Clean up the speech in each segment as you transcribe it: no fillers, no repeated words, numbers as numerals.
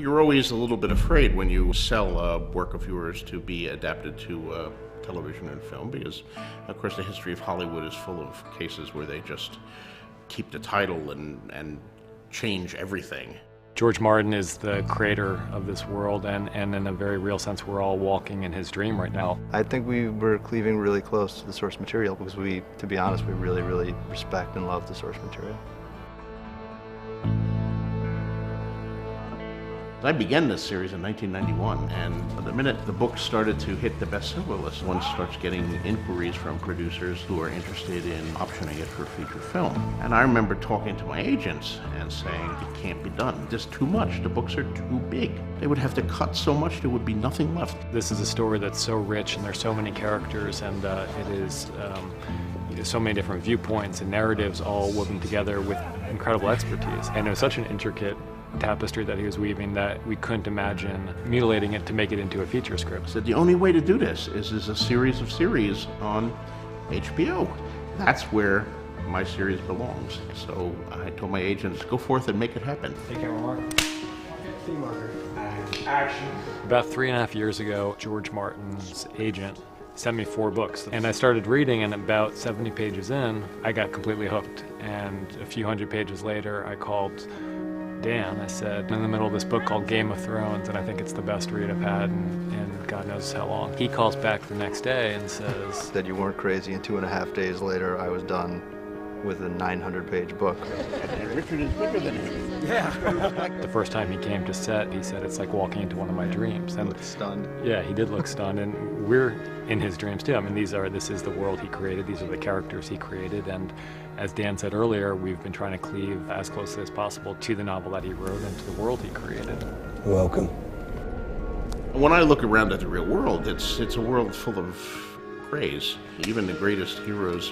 You're always a little bit afraid when you sell a work of yours to be adapted to television and film, because, of course, the history of Hollywood is full of cases where they just keep the title and change everything. George Martin is the creator of this world, and in a very real sense, we're all walking in his dream right now. I think we were cleaving really close to the source material because to be honest, we really, really respect and love the source material. I began this series in 1991, and the minute the book started to hit the bestseller list, one starts getting inquiries from producers who are interested in optioning it for feature film. And I remember talking to my agents and saying, it can't be done. There's too much. The books are too big. They would have to cut so much there would be nothing left. This is a story that's so rich, and there's so many characters, and it is so many different viewpoints and narratives all woven together with incredible expertise. And it was such an intricate tapestry that he was weaving that we couldn't imagine mutilating it to make it into a feature script. So the only way to do this is a series of series on HBO. That's where my series belongs. So I told my agents, go forth and make it happen. Hey, camera mark. Theme marker. And action. About 3.5 years ago, George Martin's agent sent me 4 books. And I started reading, and about 70 pages in, I got completely hooked. And a few hundred pages later, I called Dan. I said, I'm in the middle of this book called Game of Thrones, and I think it's the best read I've had in God knows how long. He calls back the next day and says that you weren't crazy, and 2.5 days later I was done with a 900-page book. And Richard is bigger than him. Yeah. The first time he came to set, he said, it's like walking into one of my dreams. And he looked stunned. Yeah, he did look stunned, and we're in his dreams too. I mean, this is the world he created, these are the characters he created, and as Dan said earlier, we've been trying to cleave as closely as possible to the novel that he wrote and to the world he created. Welcome. When I look around at the real world, it's a world full of praise. Even the greatest heroes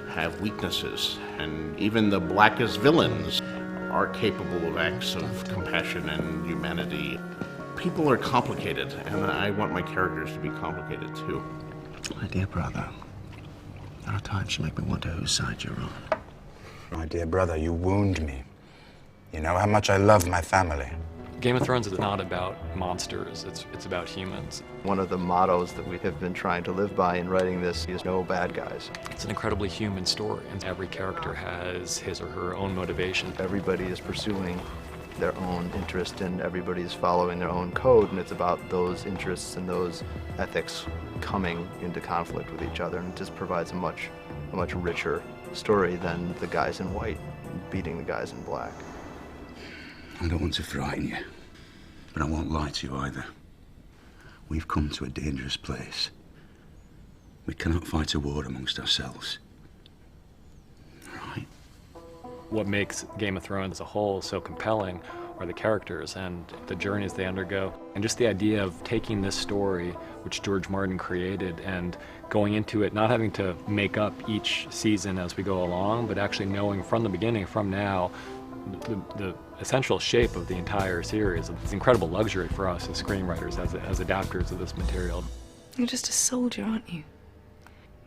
have weaknesses, and even the blackest villains are capable of acts of compassion and humanity. People are complicated, and I want my characters to be complicated too. My dear brother, there are times you make me wonder whose side you're on. My dear brother, you wound me. You know how much I love my family. Game of Thrones is not about monsters, it's about humans. One of the mottos that we have been trying to live by in writing this is no bad guys. It's an incredibly human story, and every character has his or her own motivation. Everybody is pursuing their own interest, and everybody is following their own code, and it's about those interests and those ethics coming into conflict with each other, and it just provides a much richer story than the guys in white beating the guys in black. I don't want to frighten you, but I won't lie to you either. We've come to a dangerous place. We cannot fight a war amongst ourselves. Right? What makes Game of Thrones as a whole so compelling are the characters and the journeys they undergo. And just the idea of taking this story, which George Martin created, and going into it, not having to make up each season as we go along, but actually knowing from the beginning, from now, the essential shape of the entire series. It's an incredible luxury for us as screenwriters, as adapters of this material. You're just a soldier, aren't you?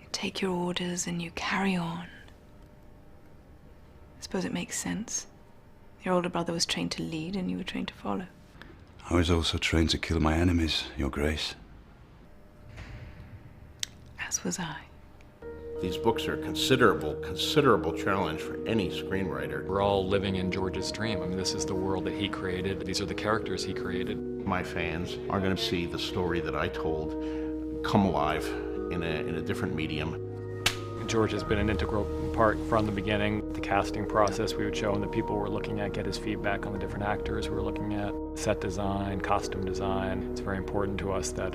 You take your orders and you carry on. I suppose it makes sense. Your older brother was trained to lead and you were trained to follow. I was also trained to kill my enemies, Your Grace. As was I. These books are a considerable challenge for any screenwriter. We're all living in George's dream. I mean, this is the world that he created. These are the characters he created. My fans are going to see the story that I told come alive in a different medium. George has been an integral part from the beginning. The casting process we would show him, the people we're looking at, get his feedback on the different actors we're looking at, set design, costume design. It's very important to us that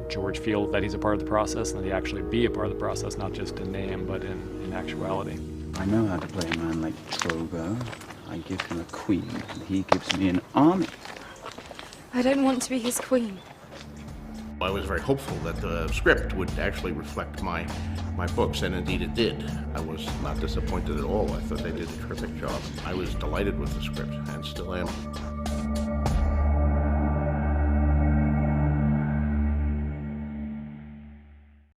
George feel that he's a part of the process and that he actually be a part of the process, not just in name, but in actuality. I know how to play a man like Drogo. I give him a queen, and he gives me an army. I don't want to be his queen. I was very hopeful that the script would actually reflect my books, and indeed it did. I was not disappointed at all. I thought they did a terrific job. I was delighted with the script, and still am.